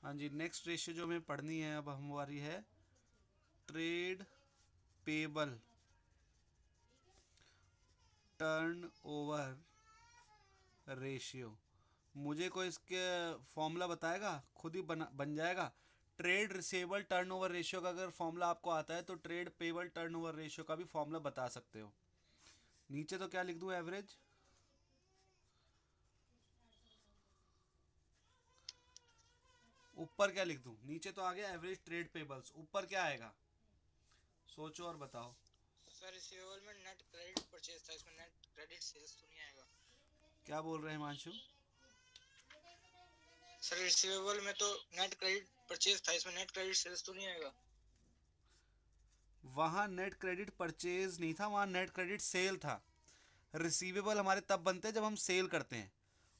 हाँ जी, next ratio जो हमें पढ़नी है अब हमारी है trade payable turn over ratio. मुझे कोई इसके फॉर्मूला बताएगा, खुद ही बन जाएगा। ट्रेड रिसेबल टर्नओवर रेशियो का अगर फॉर्मूला आपको आता है तो ट्रेड पेबल टर्नओवर रेशियो का भी फॉर्मूला बता सकते हो। नीचे तो क्या लिख दूं, एवरेज। ऊपर क्या लिख दूं, नीचे तो आ गया एवरेज ट्रेड पेबल्स, ऊपर क्या आएगा सोचो और बताओ। सर रिसीवेबल में नेट क्रेडिट परचेज था, इसमें नेट क्रेडिट सेल्स तो नहीं आएगा। क्या बोल रहे हैं हिमांशु? सर रिसीवेबल में तो नेट क्रेडिट परचेज था, इसमें नेट क्रेडिट सेल्स तो नहीं आएगा। वहां नेट क्रेडिट परचेज नहीं था, वहां नेट क्रेडिट सेल था। रिसीवेबल हमारे तब बनते हैं जब हम सेल करते हैं,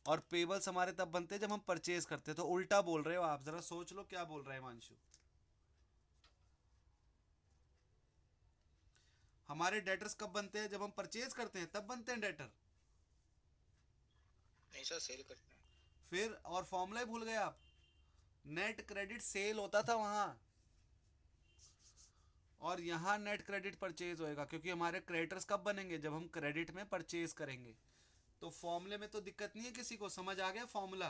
और पेबल्स हमारे तब बनते हैं जब हम परचेज करते हैं। तो उल्टा बोल रहे हो आप, जरा सोच लो क्या बोल रहे हैं हिमांशु। हमारे डेटर्स कब बनते हैं, जब हम परचेज करते हैं तब बनते हैं डेटर। नहीं सर, सेल करते हैं। फिर और फॉर्मूला ही भूल गए आप। नेट क्रेडिट सेल होता था वहां, और यहां नेट क्रेडिट परचेज होएगा, क्योंकि हमारे क्रेडिटर्स कब बनेंगे, जब हम क्रेडिट में परचेज करेंगे। तो फॉर्मूले में तो दिक्कत नहीं है, किसी को समझ आ गया फॉर्मूला?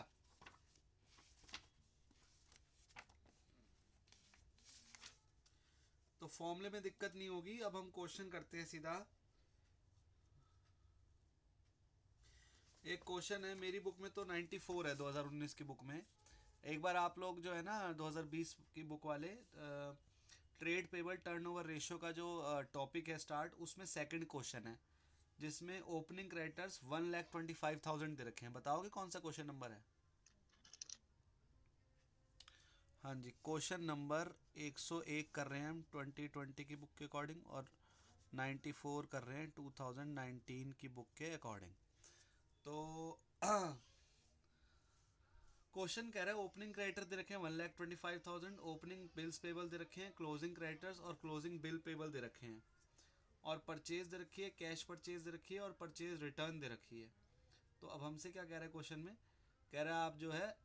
तो फॉर्मूले में दिक्कत नहीं होगी। अब हम क्वेश्चन करते हैं सीधा। एक क्वेश्चन है मेरी बुक में तो 94 है, 2019 की बुक में। एक बार आप लोग जो है ना 2020 की बुक वाले, ट्रेड पेबल टर्नओवर रेशियो का जो टॉपिक है स्टार्ट, उसमें सेकंड क्वेश्चन है जिसमें ओपनिंग क्रेडिटर्स 1,25,000 दे रखे हैं। बताओगे कौन सा क्वेश्चन नंबर है? हाँ जी, क्वेश्चन नंबर 101 कर रहे हैं हम 2020 की बुक के अकॉर्डिंग, और 94 कर रहे हैं 2019 की बुक के अकॉर्डिंग। तो क्वेश्चन कह रहा है ओपनिंग क्रेडिटर दे रखे हैं 1,25,000, ओपनिंग बिल्स पेबल दे रखे हैं, क्लोजिंग क्रेडिटर्स और क्लोजिंग बिल पेबल दे रखे हैं, और परचेज दे रखी है, कैश परचेज दे रखी है, और परचेज रिटर्न दे रखी है। तो अब हमसे क्या कह रहा है क्वेश्चन में, कह रहा है आप जो है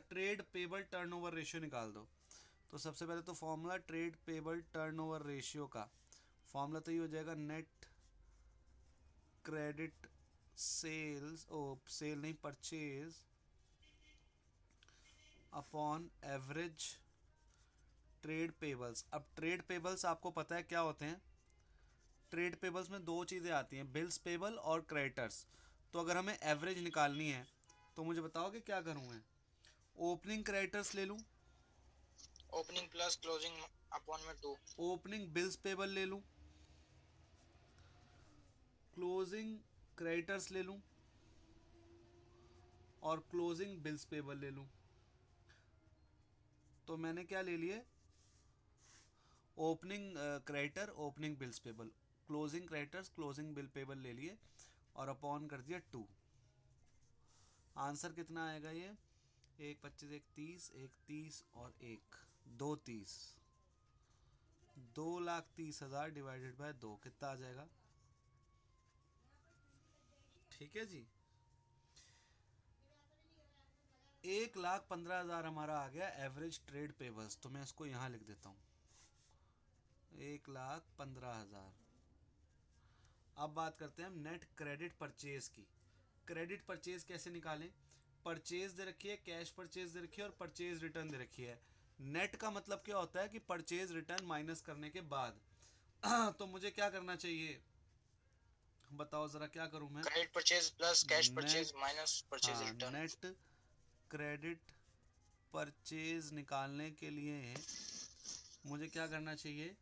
ट्रेड पेबल टर्नओवर रेशियो निकाल दो। तो सबसे पहले तो formula trade payable turnover ratio का फॉर्मूला तो ये हो जाएगा नेट क्रेडिट सेल्स, ओ सेल नहीं, purchase upon average trade payables. अब ट्रेड पेबल्स आपको पता है क्या होते हैं। ट्रेड पेबल्स में दो चीज़ें आती हैं, बिल्स पेबल और क्रेडिटर्स। तो अगर हमें एवरेज निकालनी है तो मुझे बताओ कि क्या करूँ मैं। ओपनिंग क्रेडिटर्स ले लूँ, ओपनिंग प्लस क्लोजिंग अपॉन में 2। ओपनिंग बिल्स पेबल ले लूँ, क्लोजिंग क्रेडिटर्स ले लूँ, और क्लोजिंग बिल्स पेबल ले लूँ। तो मैंने क्या ले लिए, opening creditor, opening bills payable, closing creditors, closing bill payable ले लिए, और अपॉन कर दिया 2। आंसर कितना आएगा ये, 1 25 1 30, 1 30 और 1 2 30, 2,30,000 डिवाइडेड बाय 2 कितना आ जाएगा? ठीक है जी, 1,15,000 हमारा आ गया एवरेज ट्रेड पेबल्स। तो मैं इसको यहाँ लिख देता हूँ, 1,15,000। अब बात करते हैं हम नेट क्रेडिट परचेज की। क्रेडिट परचेज कैसे निकालें? परचेज दे रखी है, कैश परचेज दे रखी है, और परचेज रिटर्न दे रखी है। नेट का मतलब क्या होता है कि परचेज रिटर्न माइनस करने के बाद। तो मुझे क्या करना चाहिए, बताओ ज़रा क्या करूं मैं। Credit purchase plus cash purchase net, minus purchase हाँ, रिटर्न। नेट क्रेडिट परचेज निकालने के लिए मुझे क्या करना चाहिए,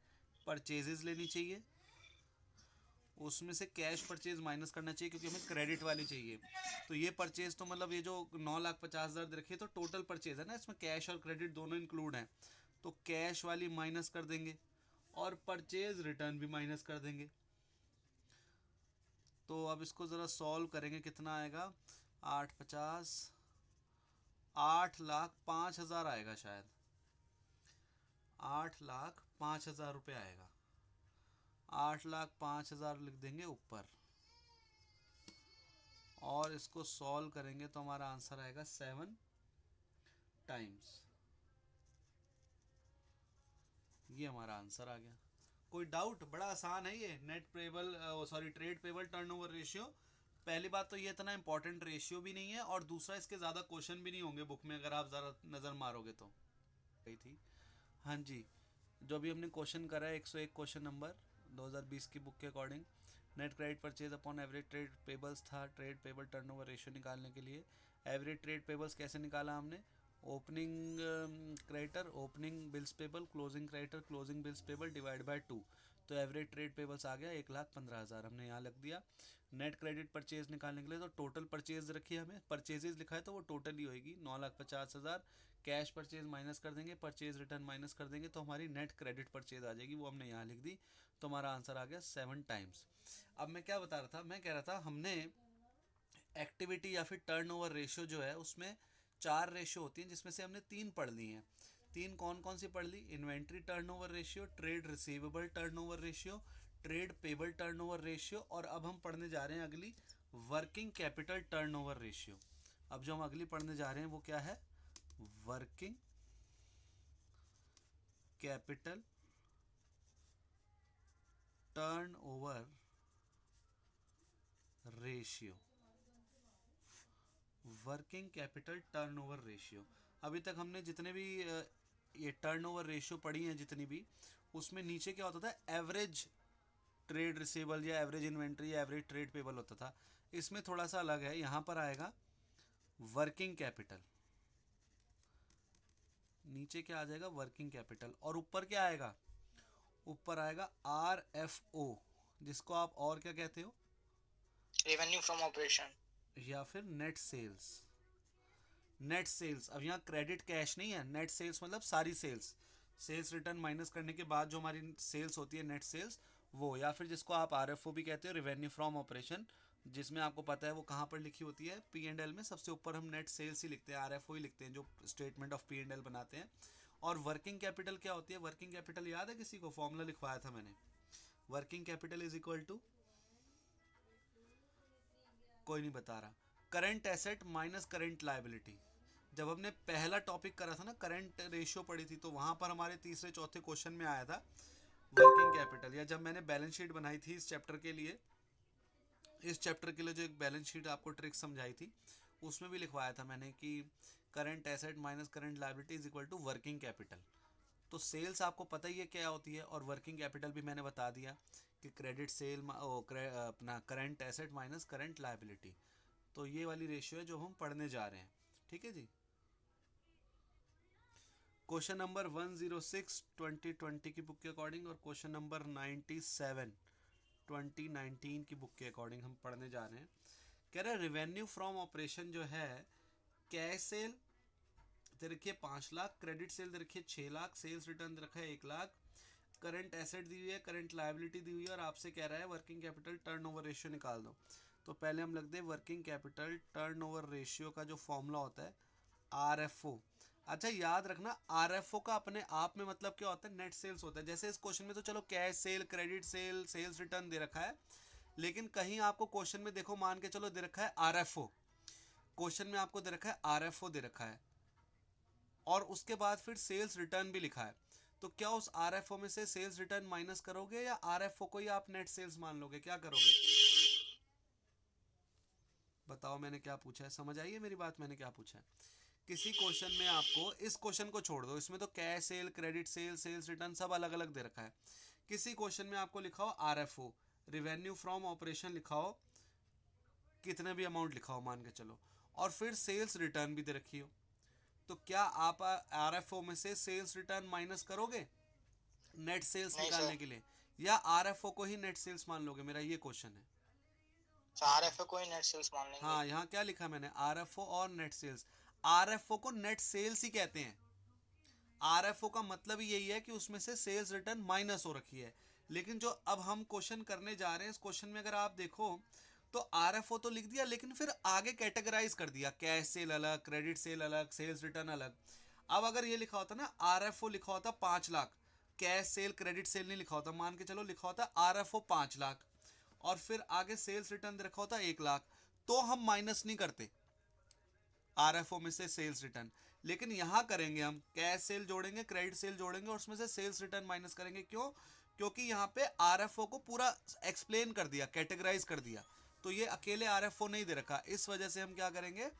परचेजेस लेनी चाहिए, उसमें से कैश परचेज माइनस करना चाहिए क्योंकि हमें क्रेडिट वाली चाहिए। तो ये परचेज तो मतलब ये जो 9,50,000 रखी है तो टोटल परचेज है ना, इसमें कैश और क्रेडिट दोनों इंक्लूड हैं। तो कैश वाली माइनस कर देंगे, और परचेज रिटर्न भी माइनस कर देंगे। तो अब इसको ज़रा सॉल्व करेंगे, कितना आएगा, 8 50, 8,05,000 आएगा शायद, 8,05,000 रुपये आएगा। 8,05,000 लिख देंगे ऊपर, और इसको सॉल्व करेंगे तो हमारा आंसर आएगा 7 टाइम्स। ये हमारा आंसर आ गया। कोई डाउट? बड़ा आसान है ये net payable sorry trade payable turnover ratio. पहली बात तो ये इतना इंपॉर्टेंट रेशियो भी नहीं है, और दूसरा इसके ज़्यादा क्वेश्चन भी नहीं होंगे बुक में अगर आप ज़रा नज़र मारोगे तो। गई थी। हाँ जी, जो भी हमने क्वेश्चन करा है 101 क्वेश्चन नंबर 2020 की बुक के according, net credit purchase upon average trade payables था ट्रेड पेबल टर्नओवर रेशियो निकालने के लिए। एवरेज ट्रेड पेबल्स कैसे निकाला हमने? Opening creditor opening bills payable, closing creditor closing bills payable divide by 2। तो एवरेज ट्रेड पेबल्स आ गया 1,15,000, हमने यहाँ लिख दिया। नेट क्रेडिट परचेज निकालने के लिए तो टोटल परचेज रखी है हमें, परचेजेज लिखा है तो वो टोटल ही होएगी 9,50,000। कैश परचेज माइनस कर देंगे, परचेज रिटर्न माइनस कर देंगे, तो हमारी नेट क्रेडिट परचेज आ जाएगी, वो हमने यहाँ लिख दी। तो हमारा आंसर आ गया 7 टाइम्स। अब मैं क्या बता रहा था, मैं कह रहा था हमने एक्टिविटी या फिर टर्नओवर रेशियो जो है उसमें 4 रेशियो होती हैं, जिसमें से हमने 3 पढ़ ली हैं। 3 कौन कौन सी पढ़ ली? Inventory turnover ratio, trade receivable turnover ratio, trade payable turnover ratio, और अब हम पढ़ने जा रहे हैं अगली वर्किंग कैपिटल टर्नओवर रेशियो। अब जो हम अगली पढ़ने जा रहे हैं वो क्या है? Working capital turnover ratio. Working capital turnover ratio. अभी तक हमने जितने भी ये टर्नओवर रेशियो पढ़ी हैं जितनी भी, उसमें नीचे क्या होता था? एवरेज ट्रेड रिसीवेबल या एवरेज इन्वेंट्री या एवरेज ट्रेड पेबल होता था। इसमें थोड़ा सा अलग है, यहाँ पर आएगा वर्किंग कैपिटल, नीचे क्या आ जाएगा? Working capital. और ऊपर क्या आएगा? ऊपर आएगा RFO, जिसको आप और क्या कहते हो? रेवेन्यू फ्रॉम ऑपरेशन या फिर नेट सेल्स। नेट सेल्स, अब यहाँ क्रेडिट कैश नहीं है, नेट सेल्स मतलब सारी सेल्स, सेल्स रिटर्न माइनस करने के बाद जो हमारी सेल्स होती है नेट सेल्स, वो। या फिर जिसको आप RFO भी कहते हो, रेवेन्यू फ्रॉम ऑपरेशन, जिसमें आपको पता है वो कहाँ पर लिखी होती है? P&L में सबसे ऊपर हम नेट सेल्स ही लिखते हैं, RFO ही लिखते हैं जो स्टेटमेंट ऑफ P&L बनाते हैं। और वर्किंग कैपिटल क्या होती है? वर्किंग कैपिटल याद है किसी को? फॉर्मूला लिखवाया था मैंने। Working capital is equal to, कोई नहीं बता रहा, current asset minus current liability. जब हमने पहला टॉपिक करा था ना, करंट रेशियो पढ़ी थी, तो वहां पर हमारे तीसरे चौथे क्वेश्चन में आया था वर्किंग कैपिटल। या जब मैंने बैलेंस शीट बनाई थी इस चैप्टर के लिए, जो एक बैलेंस शीट आपको ट्रिक समझाई थी, उसमें भी लिखवाया था मैंने कि current asset minus current liability is equal to working capital. तो सेल्स आपको पता ही है क्या होती है, और वर्किंग कैपिटल भी मैंने बता दिया कि क्रेडिट सेल अपना current asset minus current liability. तो ये वाली रेशियो है जो हम पढ़ने जा रहे हैं। ठीक है जी। क्वेश्चन नंबर 106 2020 की बुक के अकॉर्डिंग, और क्वेश्चन नंबर 97 2019 की बुक के अकॉर्डिंग हम पढ़ने जा रहे हैं। कह रहे हैं रेवेन्यू फ्रॉम ऑपरेशन जो है, कैश सेल दे रखी है 5 लाख, क्रेडिट सेल दे रखी है 6 लाख, सेल्स रिटर्न दे रखा है 1 लाख, करंट एसेट दी हुई है, करंट लायबिलिटी दी हुई है, और आपसे कह रहा है वर्किंग कैपिटल टर्नओवर रेशियो निकाल दो। तो पहले हम लिख दें वर्किंग कैपिटल टर्नओवर रेशियो का जो फॉर्मूला होता है RFO। अच्छा याद रखना, RFO का अपने आप में मतलब क्या होता है? नेट सेल्स होता है। जैसे इस क्वेश्चन में तो चलो cash sale, credit sale, sales return दे रखा है, लेकिन कहीं आपको क्वेश्चन में देखो, मान के चलो दे रखा है RFO, क्वेश्चन में आपको दे रखा है RFO दे रखा है, और उसके बाद फिर सेल्स रिटर्न भी लिखा है। तो क्या उस RFO में से सेल्स रिटर्न माइनस करोगे, या RFO को ही आप नेट सेल्स मान लोगे? क्या करोगे बताओ? मैंने क्या पूछा है, समझ आई है मेरी बात? मैंने क्या पूछा है? किसी क्वेश्चन में आपको, इस क्वेश्चन को छोड़ दो, इसमें तो cash sale, credit sale, sales return सब अलग अलग दे रखा है। किसी क्वेश्चन में आपको लिखा हो RFO, रिवेन्यू फ्रॉम ऑपरेशन लिखा हो, कितने भी अमाउंट लिखा हो मान के चलो, और फिर सेल्स रिटर्न भी दे रखी हो, तो क्या आप RFO में से सेल्स रिटर्न माइनस करोगे नेट सेल्स निकालने के लिए, या RFO को ही नेट सेल्स मान लोगे? मेरा ये क्वेश्चन है। RFO को ही नेट सेल्स मान लेंगे। हाँ, यहाँ क्या लिखा मैंने? RFO और नेट सेल्स। RFO को नेट सेल्स ही कहते हैं। RFO का मतलब ही यही है कि उसमें से सेल्स रिटर्न माइनस हो रखी है। लेकिन जो अब हम क्वेश्चन करने जा रहे हैं, इस क्वेश्चन में अगर आप देखो तो RFO तो लिख दिया, लेकिन फिर आगे कैटेगराइज कर दिया, कैश सेल अलग, क्रेडिट सेल अलग, सेल्स रिटर्न अलग। अब अगर ये लिखा होता ना, RFO लिखा होता 5 lakh, cash sale credit cell नहीं लिखा होता, मान के चलो लिखा होता RFO 5 लाख, और फिर आगे सेल्स रिटर्न रखा होता 1 लाख, तो हम माइनस नहीं करते RFO में से सेल्स रिटर्न। लेकिन यहाँ करेंगे हम कैश सेल जोड़ेंगे, क्रेडिट सेल जोड़ेंगे और उसमें से सेल्स रिटर्न माइनस करेंगे। क्यों? क्योंकि यहाँ पे आरएफओ को पूरा एक्सप्लेन कर दिया, कैटेगराइज कर दिया, तो ये अकेले आरएफओ नहीं दे रखा, इस वजह से हम क्या करेंगे,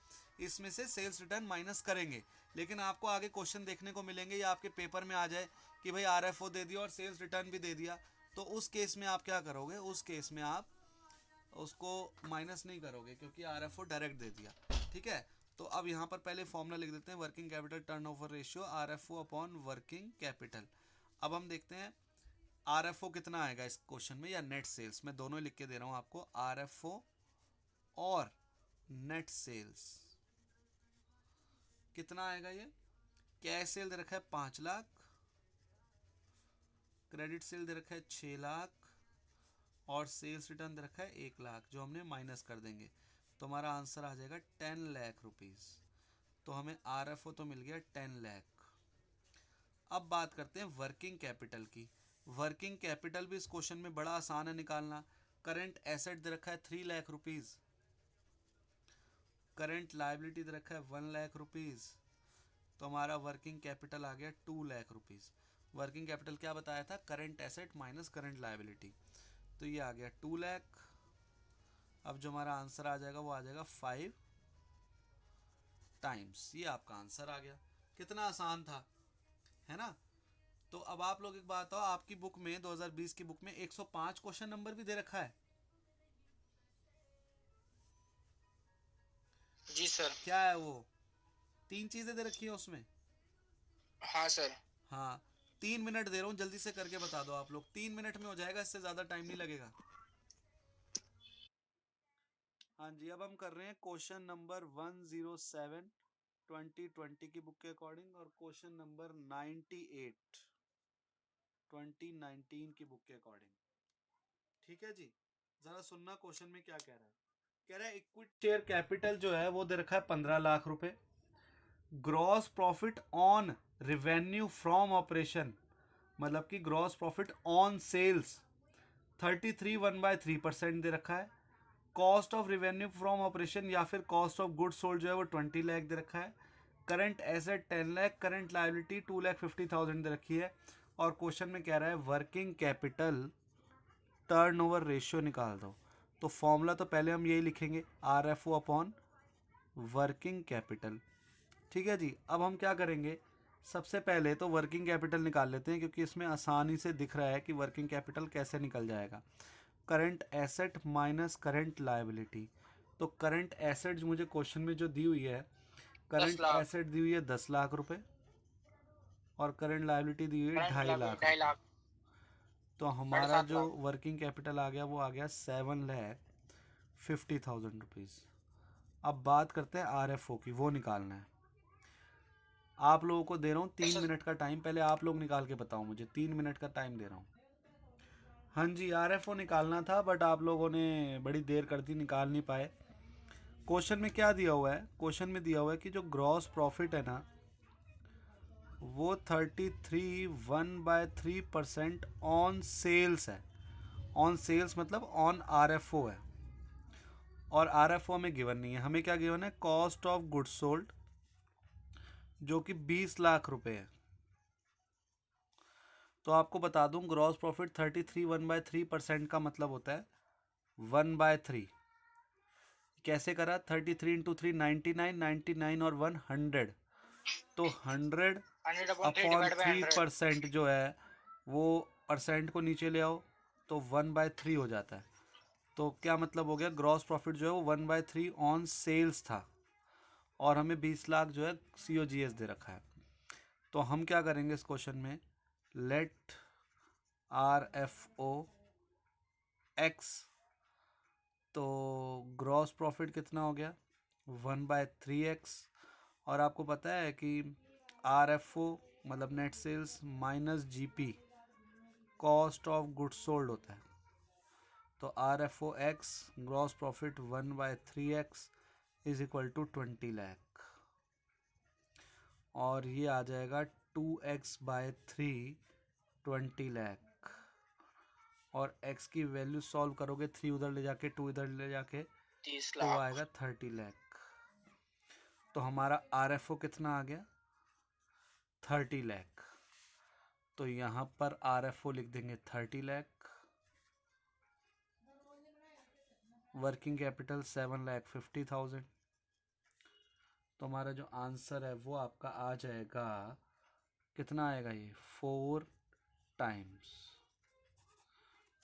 इसमें से सेल्स रिटर्न माइनस करेंगे। लेकिन आपको आगे क्वेश्चन देखने को मिलेंगे या आपके पेपर में आ जाए कि भाई आरएफओ दे दिया और सेल्स रिटर्न भी दे दिया, तो उस केस में आप क्या करोगे, उस केस में आप उसको माइनस नहीं करोगे क्योंकि आरएफओ डायरेक्ट दे दिया। ठीक है, तो अब यहाँ पर पहले फॉर्मूला लिख देते हैं, working capital turnover ratio RFO upon working capital. अब हम देखते हैं आरएफओ कितना आएगा इस क्वेश्चन में, या नेट सेल्स, मैं दोनों लिख के दे रहा हूँ आपको, आरएफओ और नेट सेल्स कितना आएगा। ये कैश सेल दे रखा है 5 लाख, क्रेडिट सेल दे रखा है 6 लाख और सेल्स रिटर्न दे रखा है 1 लाख, जो हमने माइनस कर देंगे, तो हमारा आंसर आ जाएगा 10 लाख रुपीस। तो हमें आरएफओ तो मिल गया 10 लाख। अब बात करते हैं वर्किंग कैपिटल की। वर्किंग कैपिटल भी इस क्वेश्चन में बड़ा आसान है निकालना। करंट एसेट दे रखा है 3 लाख रुपीस, करंट लायबिलिटी दे रखा है 1 लाख रुपीस, तो हमारा वर्किंग कैपिटल आ गया 2 लाख रुपीस। वर्किंग कैपिटल क्या बताया था, current asset minus current liability, तो ये आ गया 2 लाख। अब जो हमारा आंसर आ जाएगा वो आ जाएगा 5 टाइम्स, ये आपका आंसर आ गया। कितना आसान था, है ना। तो अब आप लोग एक बात हो, आपकी बुक में 2020 की बुक में 105 क्वेश्चन नंबर भी दे रखा है। जी सर। क्या है वो, 3 चीजें दे रखी है उसमें। हाँ सर। हाँ, 3 मिनट दे रहा हूँ, जल्दी से करके बता दो आप लोग, 3 मिनट में हो जाएगा, इससे ज्यादा टाइम नहीं लगेगा। हाँ जी, अब हम कर रहे हैं क्वेश्चन नंबर 107 2020 की बुक के अकॉर्डिंग और क्वेश्चन नंबर 98 2019 की बुक के अकॉर्डिंग। ठीक है जी, जरा सुनना क्वेश्चन में क्या कह रहा है। कह रहा है इक्विटी शेयर कैपिटल जो है वो दे रखा है 15 लाख रुपए, gross profit on revenue from operation, मतलब कि ग्रॉस प्रॉफिट ऑन सेल्स 33 दे रखा है, cost of revenue from operation या फिर कॉस्ट ऑफ गुड्स सोल्ड जो है वो 20 लाख दे रखा है, current asset 10 lakh, current liability 2,50,000 दे रखी है, और क्वेश्चन में कह रहा है वर्किंग कैपिटल टर्नओवर रेशियो निकाल दो। तो फॉर्मूला तो पहले हम यही लिखेंगे, आरएफओ अपॉन वर्किंग कैपिटल। ठीक है जी, अब हम क्या करेंगे, सबसे पहले तो वर्किंग कैपिटल निकाल लेते हैं क्योंकि इसमें आसानी से दिख रहा है कि वर्किंग कैपिटल कैसे निकल जाएगा। Current asset minus current liability, तो करंट एसेट मुझे क्वेश्चन में जो दी हुई है, 10 करंट लाख एसेट दी हुई है 10 लाख रुपए और करंट लायबिलिटी दी हुई है करंट 2.5 लाख 2.5 रुपए। लाख तो साढ़े हमारा सात जो लाख वर्किंग कैपिटल आ गया वो आ गया 7,50,000 रुपीज़। अब बात करते हैं आरएफओ की, वो निकालना है। आप लोगों को दे रहा हूँ 3 मिनट का टाइम, पहले आप लोग निकाल के बताओ मुझे, 3 मिनट का टाइम दे रहा हूँ। हाँ जी, आरएफओ निकालना था बट आप लोगों ने बड़ी देर कर दी, निकाल नहीं पाए। क्वेश्चन में क्या दिया हुआ है, क्वेश्चन में दिया हुआ है कि जो ग्रॉस प्रॉफिट है ना वो 33 1/3% ऑन सेल्स है। ऑन सेल्स मतलब ऑन आरएफओ है, और आरएफओ में गिवन नहीं है, हमें क्या गिवन है, कॉस्ट ऑफ गुड्स सोल्ड जो कि 20 लाख रुपए है। तो आपको बता दूं ग्रॉस प्रॉफिट 33 1/3% का मतलब होता है 1/3। कैसे करा, 33 इंटू 3 99, 99 और 100, तो 100 100/3 अपॉन डिवाइड बाय 100। 3% जो है वो परसेंट को नीचे ले आओ तो 1/3 हो जाता है। तो क्या मतलब हो गया, ग्रॉस प्रॉफिट जो है वो 1/3 ऑन सेल्स था और हमें 20 लाख जो है COGS दे रखा है। तो हम क्या करेंगे इस क्वेश्चन में, लेट RFO X, तो ग्रॉस प्रॉफिट कितना हो गया 1/3x, और आपको पता है कि RFO मतलब net sales minus GP cost of goods sold होता है। तो RFO X gross profit 1/3x is equal to 20 lakh, और ये आ जाएगा 2x/3 20 लाख, और x की वैल्यू सॉल्व करोगे 3 उधर ले जाके 2 इधर ले जाके 30 तो लाख आएगा 30 लाख। तो हमारा RFO कितना आ गया, 30 लाख, तो यहाँ पर RFO लिख देंगे 30 लाख, वर्किंग कैपिटल 7,50,000। तो हमारा जो आंसर है वो आपका आ जाएगा, कितना आएगा ये 4 टाइम्स।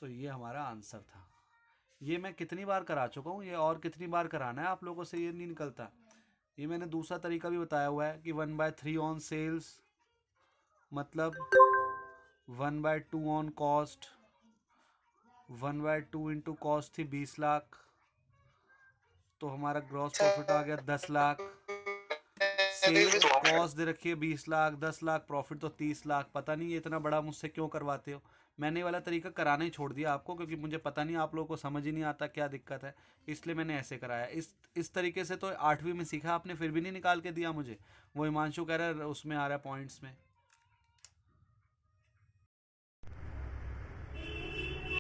तो ये हमारा आंसर था। ये मैं कितनी बार करा चुका हूँ, ये और कितनी बार कराना है आप लोगों से, ये नहीं निकलता। ये मैंने दूसरा तरीका भी बताया हुआ है कि 1/3 ऑन सेल्स मतलब 1/2 ऑन कॉस्ट, 1/2 इंटू कॉस्ट थी 20 लाख, तो हमारा ग्रॉस प्रॉफिट आ गया 10 लाख। सेल कॉस्ट दे रखी है 20 लाख, 10 लाख प्रॉफिट तो 30 लाख। पता नहीं ये इतना बड़ा मुझसे क्यों करवाते हो। मैंने ये वाला तरीका कराना ही छोड़ दिया आपको, क्योंकि मुझे पता नहीं आप लोगों को समझ ही नहीं आता क्या दिक्कत है, इसलिए मैंने ऐसे कराया। इस तरीके से तो 8वीं में सीखा आपने, फिर भी नहीं निकाल के दिया मुझे। वो हिमांशु कह रहा है उसमें आ रहा है पॉइंट्स में।